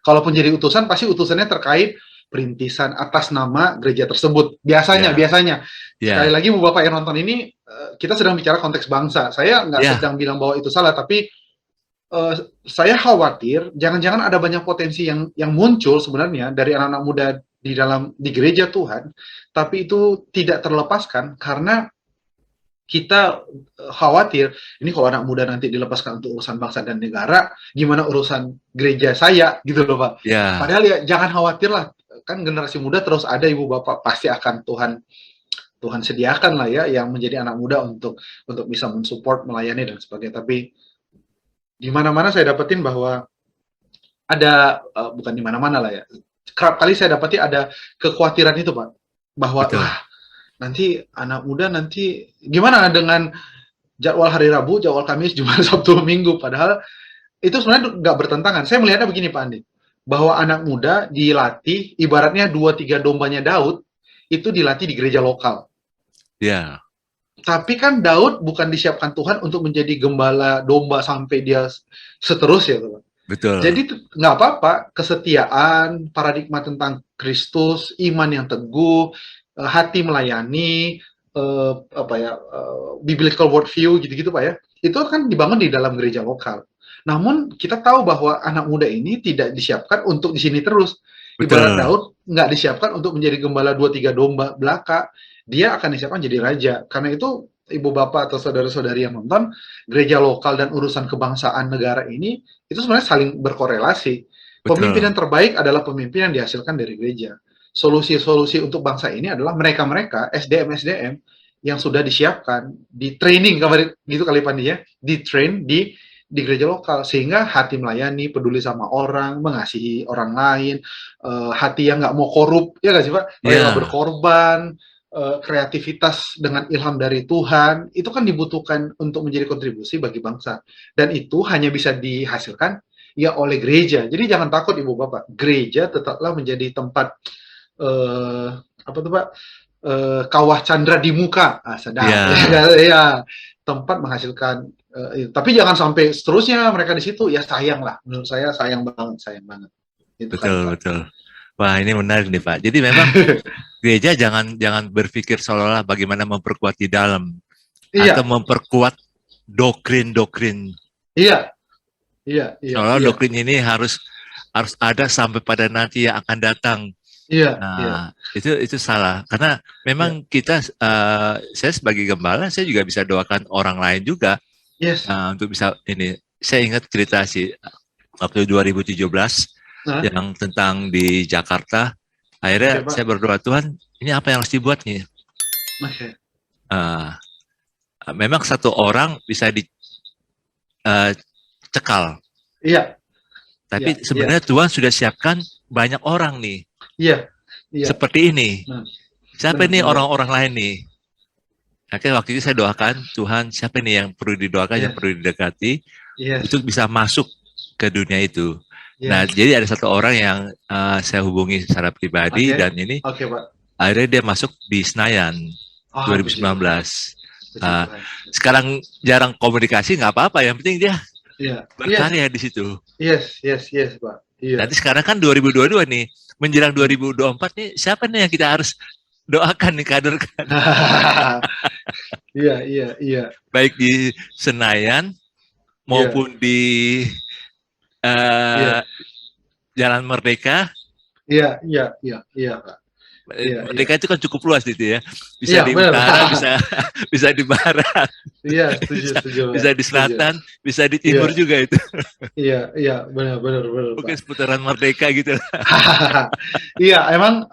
Kalaupun jadi utusan, pasti utusannya terkait perintisan atas nama gereja tersebut. Biasanya, Ya, biasanya. Sekali ya, lagi, Bu Bapak yang nonton ini, kita sedang bicara konteks bangsa. Saya nggak ya. sedang bilang bahwa itu salah, tapi uh, saya khawatir jangan-jangan ada banyak potensi yang muncul sebenarnya dari anak-anak muda di gereja Tuhan, tapi itu tidak terlepaskan karena kita khawatir ini kalau anak muda nanti dilepaskan untuk urusan bangsa dan negara, gimana urusan gereja saya gitu loh Pak. Ya, Padahal ya jangan khawatir lah, kan generasi muda terus ada ibu bapak, pasti akan Tuhan Tuhan sediakan lah ya yang menjadi anak muda untuk bisa mensupport, melayani dan sebagainya. Tapi di mana-mana saya dapetin bahwa ada bukan di mana-mana lah ya. Kerap kali saya dapati ada kekhawatiran itu Pak, bahwa betul. wah nanti anak muda nanti gimana dengan jadwal hari Rabu, jadwal Kamis, Jumat, Sabtu, Minggu. Padahal itu sebenarnya nggak bertentangan. Saya melihatnya begini Pak Andi, bahwa anak muda dilatih, ibaratnya 2-3 dombanya Daud, itu dilatih di gereja lokal. Ya, Tapi kan Daud bukan disiapkan Tuhan untuk menjadi gembala domba sampai dia seterusnya. Teman. betul. Jadi nggak apa-apa, kesetiaan, paradigma tentang Kristus, iman yang teguh, hati melayani, biblical worldview gitu-gitu Pak ya. Itu kan dibangun di dalam gereja lokal. Namun kita tahu bahwa anak muda ini tidak disiapkan untuk di sini terus. Ibarat betul. Daud nggak disiapkan untuk menjadi gembala 2-3 domba belaka, dia akan disiapkan jadi raja. Karena itu ibu bapak atau saudara-saudari yang nonton, gereja lokal dan urusan kebangsaan negara ini itu sebenarnya saling berkorelasi. Pemimpin Betul. yang terbaik adalah pemimpin yang dihasilkan dari gereja. Solusi-solusi untuk bangsa ini adalah mereka-mereka SDM-SDM yang sudah disiapkan, di training gitu kali Pandi ya, di train di gereja lokal sehingga hati melayani, peduli sama orang, mengasihi orang lain, hati yang nggak mau korup, ya nggak sih Pak? Rela Ya, berkorban, kreativitas dengan ilham dari Tuhan, itu kan dibutuhkan untuk menjadi kontribusi bagi bangsa. Dan itu hanya bisa dihasilkan ya oleh gereja. Jadi jangan takut Ibu Bapak, gereja tetaplah menjadi tempat apa tuh Pak? Kawah candra di muka, sedap ya, ya, tempat menghasilkan. Tapi jangan sampai seterusnya mereka di situ, ya sayang lah. Menurut saya sayang banget. Itu kali betul, Pak. betul. Wah, ini menarik nih, Pak. Jadi memang gereja jangan jangan berpikir seolah-olah bagaimana memperkuat di dalam atau Iya, memperkuat doktrin-doktrin. iya, iya, iya, Seolah iya, doktrin ini harus harus ada sampai pada nanti yang akan datang. iya, iya, Nah, itu salah karena iya, memang kita saya sebagai gembala saya juga bisa doakan orang lain juga yes, untuk bisa ini. Saya ingat cerita sih waktu 2017 nah, yang tentang di Jakarta. oke Akhirnya Pak, saya berdoa Tuhan, ini apa yang harus dibuat nih? oke, Eh, memang satu orang bisa dicekal, iya, iya, tapi iya, sebenarnya Tuhan sudah siapkan banyak orang nih iya, iya, seperti ini. nah, Siapa benar, ini benar, orang-orang lain nih? Akhirnya waktu itu saya doakan Tuhan, siapa nih yang perlu didoakan, yang yes, perlu didekati yes, untuk bisa masuk ke dunia itu. Nah, yes, jadi ada satu orang yang saya hubungi secara pribadi oke, dan ini oke Pak, akhirnya dia masuk di Senayan puji Tuhan, 2019. puji Uh, Tuhan, sekarang jarang komunikasi nggak apa-apa, yang penting dia iya, yes, berkarya di situ. yes, yes, yes Pak, iya. Nanti sekarang kan 2022 nih, menjelang 2024 nih, siapa nih yang kita harus doakan nih kader-kader, Iya, iya, iya, baik di Senayan iya, maupun di uh, iya, Jalan Merdeka. iya, iya, iya, iya, Pak. Iya, iya. Merdeka itu kan cukup luas gitu ya, bisa Iya, di benar. utara, bisa bisa di barat, Iya, setuju, bisa, setuju, Pak. bisa di Setuju. selatan, bisa di Iya, timur juga itu. iya, iya, benar, benar, benar, Mungkin Pak. seputaran Merdeka gitu. Iya, emang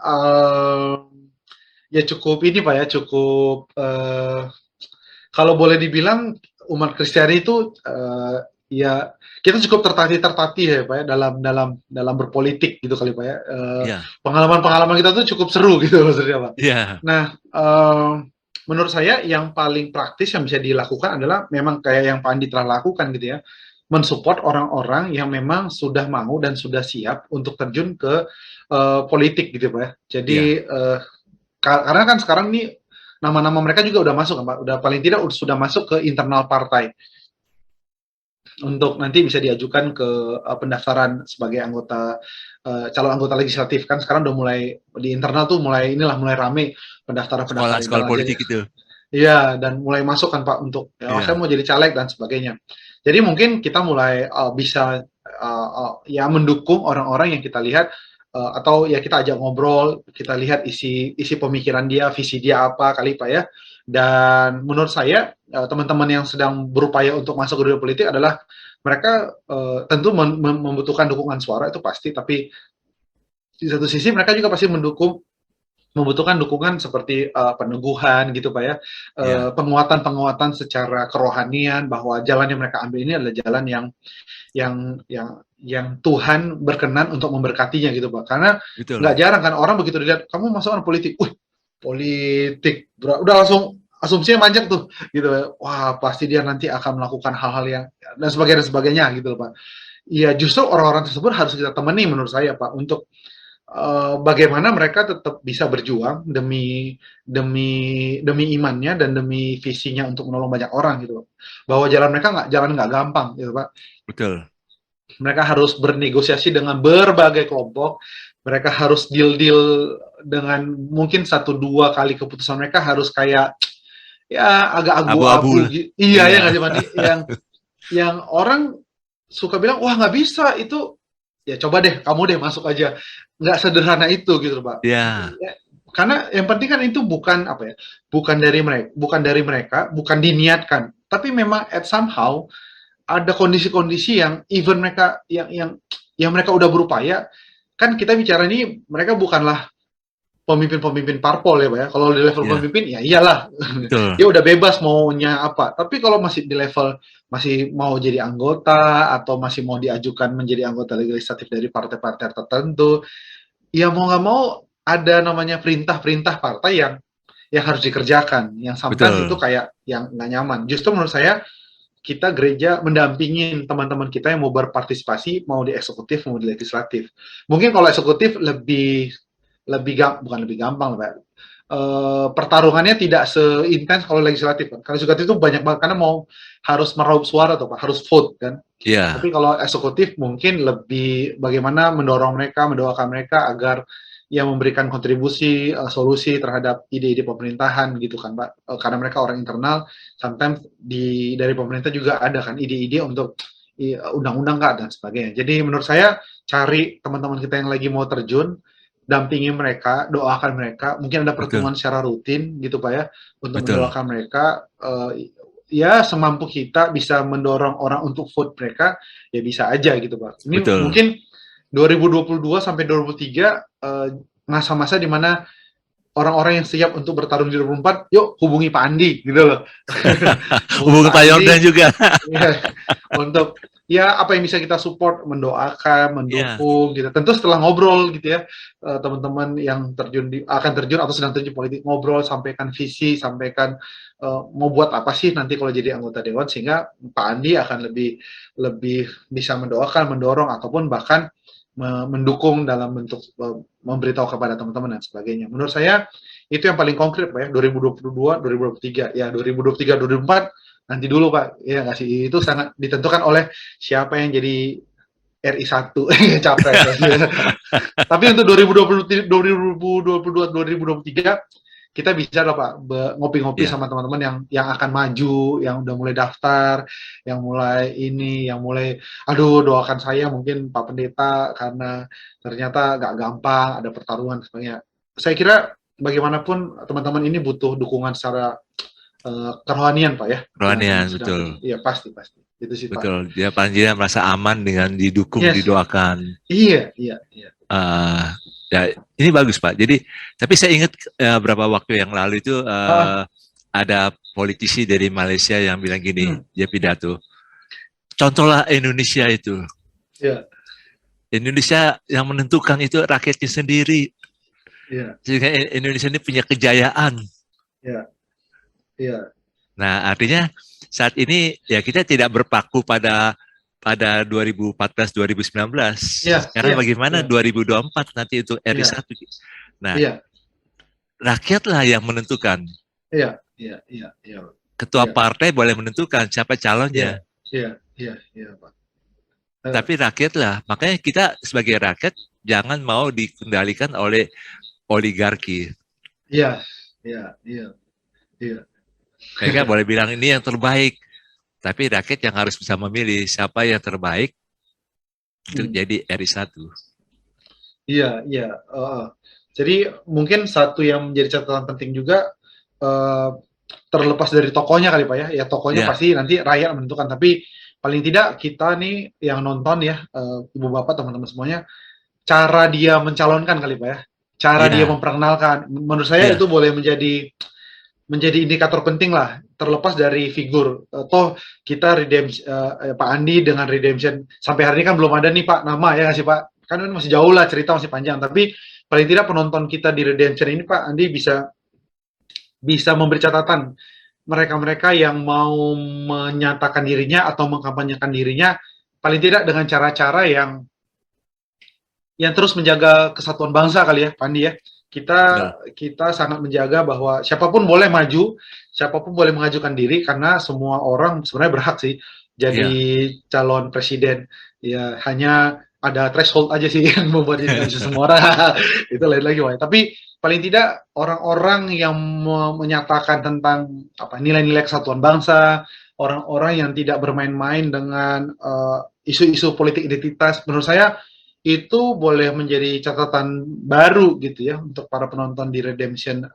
ya cukup ini Pak ya, cukup kalau boleh dibilang umat Kristiani itu ya kita cukup tertatih-tertatih ya Pak ya dalam dalam dalam berpolitik gitu kali Pak ya. Iya, Pengalaman-pengalaman kita tuh cukup seru gitu maksudnya Pak. iya, Nah, menurut saya yang paling praktis yang bisa dilakukan adalah memang kayak yang Pak Andi telah lakukan gitu ya, mensupport orang-orang yang memang sudah mau dan sudah siap untuk terjun ke politik gitu Pak ya. Jadi iya, karena kan sekarang nih nama-nama mereka juga udah masuk kan Pak, udah paling tidak sudah masuk ke internal partai untuk nanti bisa diajukan ke pendaftaran sebagai anggota calon anggota legislatif kan sekarang udah mulai di internal tuh mulai inilah mulai rame pendaftaran sekolah-sekolah internal jadi politik itu. iya dan mulai masuk kan Pak untuk ya, saya Iya, mau jadi caleg dan sebagainya jadi mungkin kita mulai bisa ya mendukung orang-orang yang kita lihat atau ya kita ajak ngobrol kita lihat isi isi pemikiran dia visi dia apa kali Pak ya dan menurut saya teman-teman yang sedang berupaya untuk masuk ke dunia politik adalah mereka tentu membutuhkan dukungan suara itu pasti, tapi di satu sisi mereka juga pasti membutuhkan dukungan seperti peneguhan gitu Pak ya, iya, penguatan-penguatan secara kerohanian bahwa jalan yang mereka ambil ini adalah jalan yang yang yang Tuhan berkenan untuk memberkatinya gitu Pak. Karena nggak betul. jarang kan orang begitu dilihat kamu masuk politik, politik, udah langsung asumsinya manjak tuh, gitu. Wah, pasti dia nanti akan melakukan hal-hal yang dan sebagainya gitu loh, Pak. Iya, justru orang-orang tersebut harus kita temani menurut saya, Pak, untuk bagaimana mereka tetap bisa berjuang demi demi demi imannya dan demi visinya untuk menolong banyak orang gitu, Pak. Bahwa jalan mereka jalan nggak gampang gitu, Pak. Betul. Mereka harus bernegosiasi dengan berbagai kelompok. Mereka harus deal-deal dengan mungkin 1-2 kali keputusan mereka harus kayak ya agak Abu-abu abu-abu lah. gitu. Iya ya Iya, nggak sih Mandi? Yang orang suka bilang wah nggak bisa itu ya coba deh kamu deh masuk aja. Nggak sederhana itu gitu Pak. Ya, Ya, karena yang penting kan itu bukan apa ya, bukan dari mereka, bukan diniatkan, tapi memang at somehow ada kondisi-kondisi yang even mereka yang mereka udah berupaya, kan kita bicara ini mereka bukanlah pemimpin-pemimpin parpol ya Pak ya. Kalau di level ya, pemimpin ya iyalah betul, dia udah bebas maunya apa. Tapi kalau masih di level masih mau jadi anggota atau masih mau diajukan menjadi anggota legislatif dari partai-partai tertentu, ya mau nggak mau ada namanya perintah-perintah partai yang harus dikerjakan, yang sometimes itu betul, kayak yang nggak nyaman. Justru menurut saya kita gereja mendampingin teman-teman kita yang mau berpartisipasi, mau di eksekutif, mau di legislatif. Mungkin kalau eksekutif lebih lebih bukan lebih gampang, Pak. Pertarungannya tidak seintens kalau legislatif kan. Kalau legislatif itu banyak banget karena mau harus meraup suara tuh Pak, harus vote kan. Tapi ya, kalau eksekutif mungkin lebih bagaimana mendorong mereka, mendoakan mereka agar yang memberikan kontribusi solusi terhadap ide-ide pemerintahan gitu kan Pak. Karena mereka orang internal, sometimes dari pemerintah juga ada kan ide-ide untuk undang-undang Kak dan sebagainya. Jadi menurut saya cari teman-teman kita yang lagi mau terjun, dampingi mereka, doakan mereka, mungkin ada betul, pertemuan secara rutin gitu Pak ya, untuk betul, mendoakan mereka, ya semampu kita bisa mendorong orang untuk vote mereka, ya bisa aja gitu Pak. Ini betul. mungkin 2022 sampai 2023 masa-masa di mana orang-orang yang siap untuk bertarung di 2024, yuk hubungi Pak Andi gitu loh. Hubungi Hubungi Pak Pak Andi Yordan juga. ya, untuk ya apa yang bisa kita support, mendoakan, Ya, mendukung gitu. Tentu setelah ngobrol gitu ya, teman-teman yang akan terjun atau sedang terjun politik ngobrol, sampaikan visi, sampaikan mau buat apa sih nanti kalau jadi anggota dewan sehingga Pak Andi akan lebih lebih bisa mendoakan, mendorong ataupun bahkan mendukung dalam bentuk memberitahu kepada teman-teman dan sebagainya. Menurut saya itu yang paling konkret Pak ya 2022 2023 ya 2023 2024 nanti dulu Pak ya nggak sih itu sangat ditentukan oleh siapa yang jadi RI 1 capres. Tapi untuk 2022 2023 kita bisa lah Pak ngopi-ngopi ya, sama teman-teman yang akan maju, yang udah mulai daftar, yang mulai yang mulai aduh doakan saya mungkin Pak Pendeta karena ternyata nggak gampang ada pertarungan sebagainya. Saya kira bagaimanapun teman-teman ini butuh dukungan secara kerohanian Pak ya yang rohanian, sedang betul, iya pasti pasti itu sih Pak. betul. Dia paling merasa aman dengan didukung, Yes, didoakan. iya iya iya eh Ya, ini bagus Pak. Jadi, tapi saya ingat beberapa waktu yang lalu itu ah ada politisi dari Malaysia yang bilang gini, hmm, dia pidato. Contohlah Indonesia itu. iya Indonesia yang menentukan itu rakyatnya sendiri. iya Sehingga Indonesia ini punya kejayaan. iya iya Nah, artinya saat ini ya kita tidak berpaku pada 2014 2019. iya Sekarang iya bagaimana iya 2024 nanti untuk RI iya 1. Nah, iya rakyatlah yang menentukan. iya iya iya iya Ketua iya partai boleh menentukan siapa iya calonnya, iya iya iya Pak. tapi rakyatlah. Makanya kita sebagai rakyat jangan mau dikendalikan oleh oligarki. Iya iya iya iya Mereka boleh bilang ini yang terbaik, tapi rakyat yang harus bisa memilih siapa yang terbaik untuk hmm. jadi RI 1. Iya iya jadi mungkin satu yang menjadi catatan penting juga uh, terlepas dari tokonya kali Pak ya tokonya Ya, pasti nanti rakyat menentukan tapi paling tidak kita nih yang nonton ya ibu bapak teman-teman semuanya cara dia mencalonkan kali Pak ya cara dia ya, memperkenalkan menurut saya itu ya, boleh menjadi indikator penting lah terlepas dari figur toh kita redemption Pak Andi dengan redemption sampai hari ini kan belum ada nih Pak nama ya nggak sih Pak kan masih jauh lah cerita masih panjang tapi paling tidak penonton kita di redemption ini Pak Andi bisa bisa memberi catatan mereka-mereka yang mau menyatakan dirinya atau mengkampanyekan dirinya paling tidak dengan cara-cara yang terus menjaga kesatuan bangsa kali ya, Pandi ya. Kita betul. kita sangat menjaga bahwa siapapun boleh maju, siapapun boleh mengajukan diri karena semua orang sebenarnya berhak sih jadi Ya, calon presiden. Ya hanya ada threshold aja sih yang membuat ini nggak bisa semua orang. Itu lain lagi, Wak. Tapi paling tidak orang-orang yang menyatakan tentang apa nilai-nilai kesatuan bangsa, orang-orang yang tidak bermain-main dengan isu-isu politik identitas, menurut saya itu boleh menjadi catatan baru gitu ya untuk para penonton di Redemption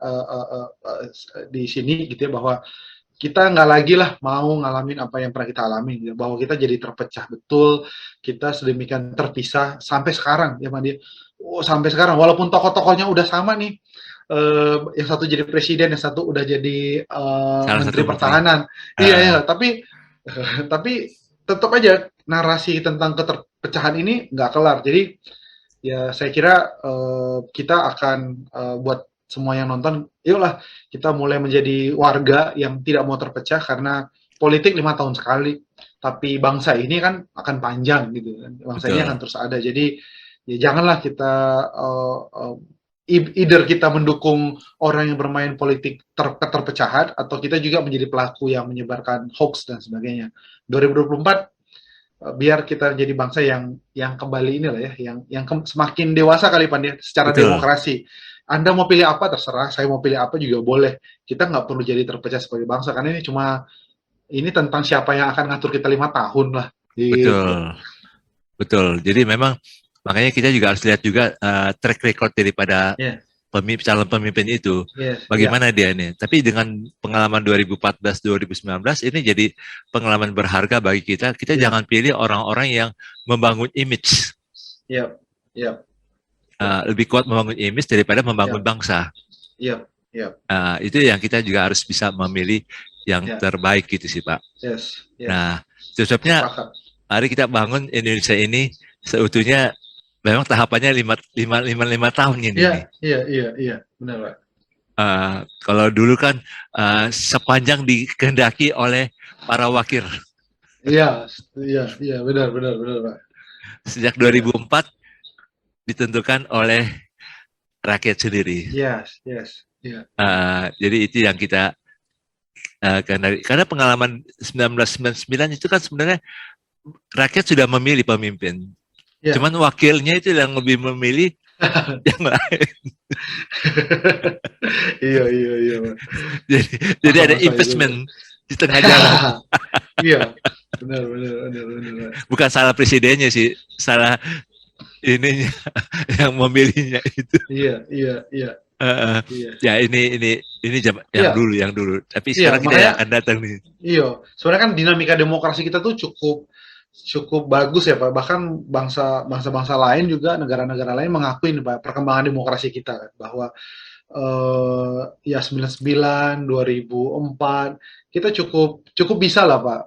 di sini gitu ya, bahwa kita nggak lagi lah mau ngalamin apa yang pernah kita alami gitu. Bahwa kita jadi terpecah betul, kita sedemikian terpisah sampai sekarang ya Mandi. Oh, sampai sekarang walaupun tokoh-tokohnya udah sama nih, yang satu jadi presiden, yang satu udah jadi Salah menteri satu menteri. pertahanan. Iya ya, tapi tapi tetap aja narasi tentang keterpecahan ini nggak kelar. Jadi ya saya kira kita akan buat semua yang nonton, yuklah kita mulai menjadi warga yang tidak mau terpecah, karena politik 5 tahun sekali, tapi bangsa ini kan akan panjang gitu kan, bangsa ini akan Betul. terus ada. Jadi ya janganlah kita either kita mendukung orang yang bermain politik keterpecahan, atau kita juga menjadi pelaku yang menyebarkan hoax dan sebagainya. 2024 biar kita jadi bangsa yang kembali inilah ya, yang semakin dewasa kali Pan ya, secara Betul. demokrasi. Anda mau pilih apa terserah, saya mau pilih apa juga boleh. Kita nggak perlu jadi terpecah sebagai bangsa, karena ini tentang siapa yang akan ngatur kita 5 tahun lah. Gitu. Betul. Betul. Jadi memang makanya kita juga harus lihat juga track record daripada Yeah, calon pemimpin itu. yes, yeah, Bagaimana dia ini. Tapi dengan pengalaman 2014-2019 ini jadi pengalaman berharga bagi kita. Kita yeah, jangan pilih orang-orang yang membangun image. yeah, yeah, Lebih kuat membangun image daripada yeah, membangun bangsa. yeah, yeah, Itu yang kita juga harus bisa memilih yang yeah, terbaik gitu sih Pak. yes, yes, Nah, sebetulnya sepakat. mari kita bangun Indonesia ini seutuhnya. Memang tahapannya lima tahun ini Iya, nih. iya, iya, iya, benar Pak. Kalau dulu kan sepanjang dikehendaki oleh para wakil. Iya, iya, iya, benar, benar, benar Pak. Sejak Iya, 2004 ditentukan oleh rakyat sendiri. yes, yes, iya, Jadi itu yang kita karena pengalaman 1999 itu kan sebenarnya rakyat sudah memilih pemimpin. iya. Cuman wakilnya itu yang lebih memilih yang lain. Iya, iya, iya Pak. Jadi ada Masa itu Pak. investment di tengah jalan. Iya, benar, benar, benar, benar Pak. Bukan salah presidennya sih, salah ininya yang memilihnya itu. Iya, iya, iya, iya. Ya ini Iya, yang dulu. Tapi iya, sekarang kita yang makanya akan datang nih. iya. Sebenarnya kan dinamika demokrasi kita tuh cukup cukup bagus ya Pak. Bahkan bangsa-bangsa lain juga, negara-negara lain mengakui nih Pak perkembangan demokrasi kita kan, bahwa ya 99, 2004 kita cukup cukup bisa lah Pak.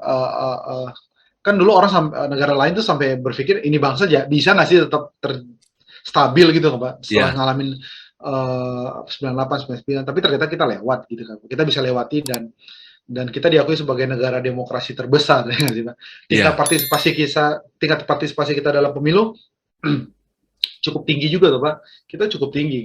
Kan dulu orang negara lain tuh sampai berpikir ini bangsa bisa nggak sih tetap stabil gitu kan Pak, setelah Ya, ngalamin 98, 99, tapi ternyata kita lewat gitu kan. Kita bisa lewati, dan kita diakui sebagai negara demokrasi terbesar ya sih Pak. ya, Tingkat partisipasi kita dalam pemilu cukup tinggi juga tuh Pak. Kita cukup tinggi.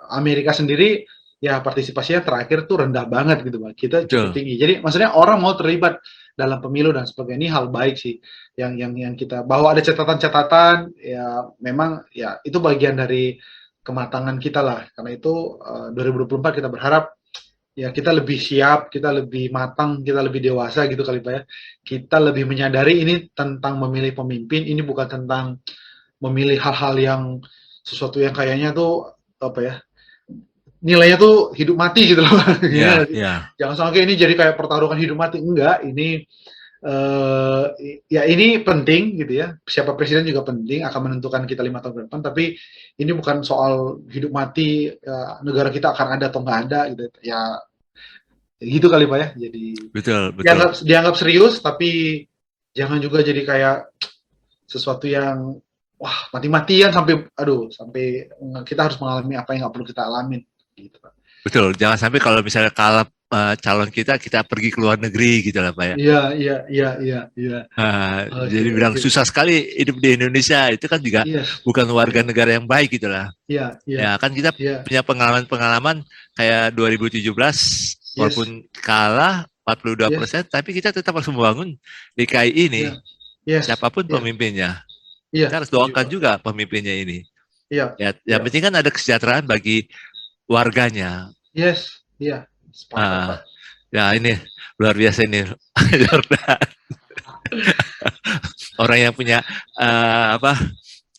Amerika sendiri ya partisipasinya terakhir tuh rendah banget gitu Pak. Kita cukup betul, tinggi. Jadi maksudnya orang mau terlibat dalam pemilu dan sebagainya, ini hal baik sih. Yang kita bahwa ada catatan-catatan ya, memang ya itu bagian dari kematangan kita lah. Karena itu 2024 kita berharap ya kita lebih siap, kita lebih matang, kita lebih dewasa gitu kali Pak ya. Kita lebih menyadari ini tentang memilih pemimpin, ini bukan tentang memilih hal-hal yang sesuatu yang kayaknya tuh apa ya, nilainya tuh hidup mati gitu loh. ya, ya, Jangan sampai ini jadi kayak pertarungan hidup mati, enggak. Ini ya ini penting gitu ya, siapa presiden juga penting, akan menentukan kita 5 tahun ke depan, tapi ini bukan soal hidup mati ya, negara kita akan ada atau nggak ada gitu ya. Gitu kali Pak ya, jadi betul, betul, dianggap serius, tapi jangan juga jadi kayak sesuatu yang wah mati-matian sampai aduh, sampai kita harus mengalami apa yang nggak perlu kita alamin gitu Pak. betul. Jangan sampai kalau misalnya kalah calon kita pergi ke luar negeri gitu lah Pak ya. Iya, iya, iya, iya, iya. Oke, Jadi bilang oke. susah sekali hidup di Indonesia itu kan juga Yes. bukan warga Iya, negara yang baik gitu lah. iya, iya, Ya kan kita iya. punya pengalaman-pengalaman kayak 2017 Yes, walaupun kalah yes, 42%, tapi kita tetap harus membangun DKI ini. iya, yes, Siapapun iya, pemimpinnya, iya, kita harus setuju doakan Pak. juga pemimpinnya ini. Iya, Ya, yang iya. penting kan ada kesejahteraan bagi warganya. Yes, iya, sepakat Pak. Ah, ya ini luar biasa ini Jordan. Orang yang punya apa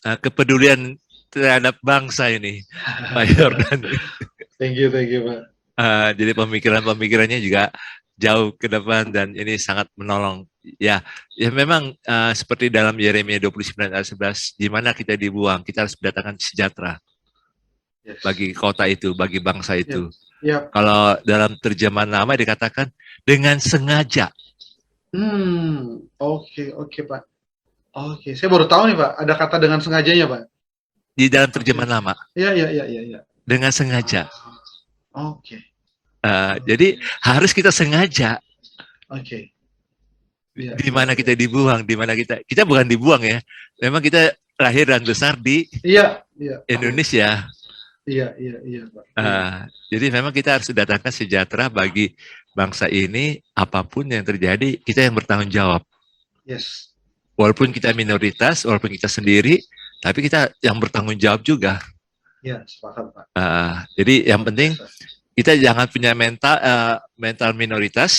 kepedulian terhadap bangsa ini, Pak Yordan. Thank you Pak. Jadi pemikirannya juga jauh ke depan dan ini sangat menolong. Ya memang seperti dalam Yeremia 29 ayat 11, di mana kita dibuang, kita harus mendatangkan sejahtera bagi kota itu, bagi bangsa itu. Kalau dalam terjemahan lama dikatakan dengan sengaja. Oke Pak. Oke, saya baru tahu nih Pak, ada kata dengan sengajanya Pak. Di dalam terjemahan lama. Iya. Dengan sengaja. Oke. Jadi harus kita sengaja. Oke. Di mana kita dibuang, di mana kita bukan dibuang ya. Memang kita lahir dan besar di Indonesia. Iya Pak. Jadi memang kita harus datangkan sejahtera bagi bangsa ini, apapun yang terjadi, kita yang bertanggung jawab. Yes. Walaupun kita minoritas, walaupun kita sendiri, tapi kita yang bertanggung jawab juga. Iya, sepakat Pak. Jadi yang penting kita jangan punya mental minoritas,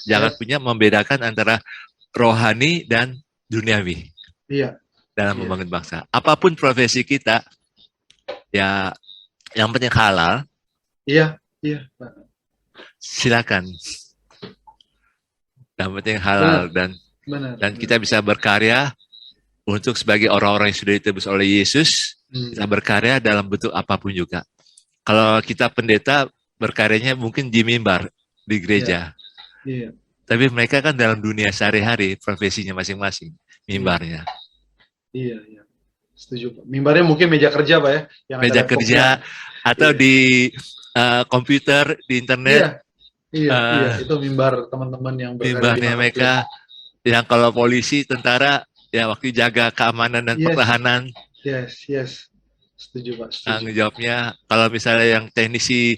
jangan punya membedakan antara rohani dan duniawi. Iya. Dalam membangun bangsa. Apapun profesi kita, ya yang penting halal. Iya, Pak. Silakan. Yang penting halal dan kita bisa berkarya untuk sebagai orang-orang yang sudah ditebus oleh Yesus, kita berkarya dalam bentuk apapun juga. Kalau kita pendeta, berkaryanya mungkin di mimbar, di gereja. Iya. Tapi mereka kan dalam dunia sehari-hari, profesinya masing-masing, mimbarnya. Iya. Setuju Pak. Mimbarnya mungkin meja kerja Pak ya? Yang meja kerja, atau di komputer, di internet. Iya. Itu mimbar teman-teman yang berkarya. Mimbarnya mereka, yang kalau polisi, tentara, ya waktu jaga keamanan dan pertahanan. Yes. Setuju Pak. Tanggung jawabnya, kalau misalnya yang teknisi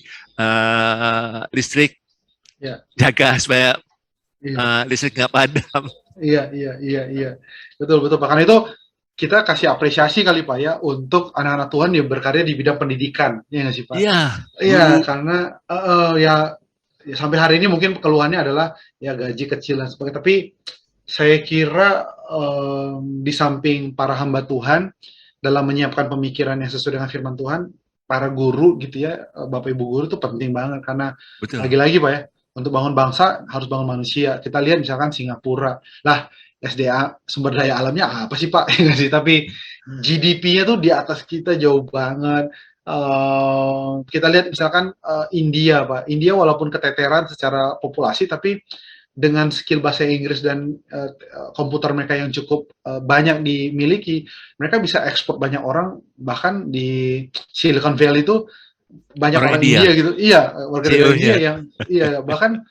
listrik, jaga supaya listrik nggak padam. Iya. Betul Pak. Karena itu kita kasih apresiasi kali Pak ya untuk anak-anak Tuhan yang berkarya di bidang pendidikan, ya nggak sih Pak? Iya. Karena ya sampai hari ini mungkin keluhannya adalah ya gaji kecil dan sebagainya. Tapi saya kira di samping para hamba Tuhan dalam menyiapkan pemikiran yang sesuai dengan firman Tuhan, para guru gitu ya, Bapak Ibu guru itu penting banget karena lagi-lagi Pak ya, untuk bangun bangsa harus bangun manusia. Kita lihat misalkan Singapura, lah SDA sumber daya alamnya apa sih Pak? Tapi GDP-nya tuh di atas kita jauh banget. Kita lihat misalkan India Pak, India walaupun keteteran secara populasi, tapi dengan skill bahasa Inggris dan komputer mereka yang cukup banyak dimiliki, mereka bisa ekspor banyak orang, bahkan di Silicon Valley itu banyak orang India gitu. Iya, warga negara India yang bahkan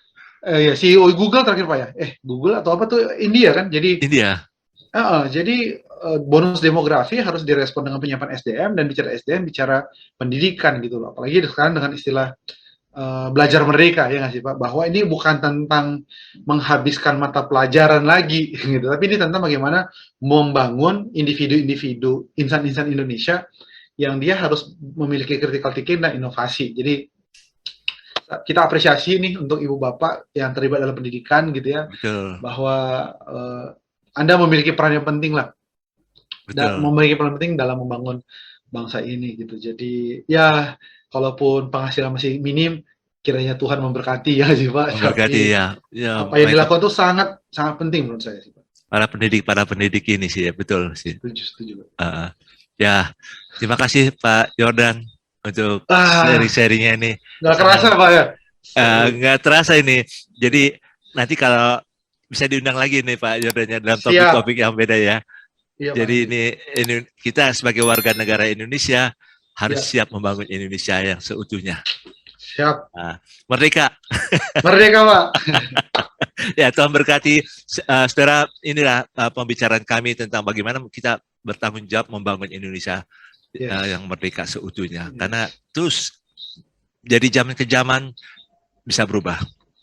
CEO Google terakhir Pak ya. Google atau apa tuh India kan. Jadi jadi bonus demografi harus direspon dengan penyiapan SDM, dan bicara SDM bicara pendidikan gitu loh. Apalagi sekarang dengan istilah belajar merdeka, ya nggak sih Pak, bahwa ini bukan tentang menghabiskan mata pelajaran lagi gitu, tapi ini tentang bagaimana membangun individu-individu, insan-insan Indonesia yang dia harus memiliki critical thinking dan inovasi. Jadi kita apresiasi nih untuk ibu bapak yang terlibat dalam pendidikan gitu ya. Betul. Bahwa Anda memiliki peran yang penting lah. Dan memiliki peran penting dalam membangun bangsa ini gitu. Jadi ya kalaupun penghasilan masih minim, kiranya Tuhan memberkati ya sih Pak. Memberkati ya. Apa yang dilakukan itu sangat penting menurut saya sih Pak. Para pendidik ini sih ya, betul sih. Setuju. Ya, terima kasih Pak Yordan untuk sharing-sharingnya ini. Nggak kerasa Pak ya? Nggak terasa ini. Jadi nanti kalau bisa diundang lagi nih Pak Yordannya dalam topik-topik yang beda ya. Iya, jadi ini kita sebagai warga negara Indonesia harus siap membangun Indonesia yang seutuhnya. Siap. Merdeka. Merdeka Pak. Ya, Tuhan berkati. Saudara, inilah pembicaraan kami tentang bagaimana kita bertanggung jawab membangun Indonesia yang merdeka seutuhnya. Karena terus dari zaman ke zaman bisa berubah.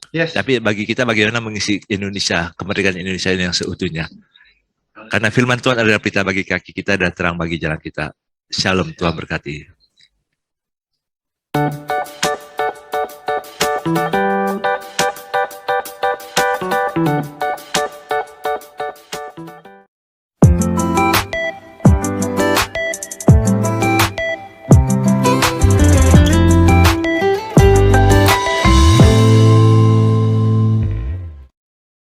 Tapi bagi kita bagaimana mengisi Indonesia, kemerdekaan Indonesia yang seutuhnya. Karena firman Tuhan adalah pelita bagi kaki kita dan terang bagi jalan kita. Shalom, Tuhan berkati.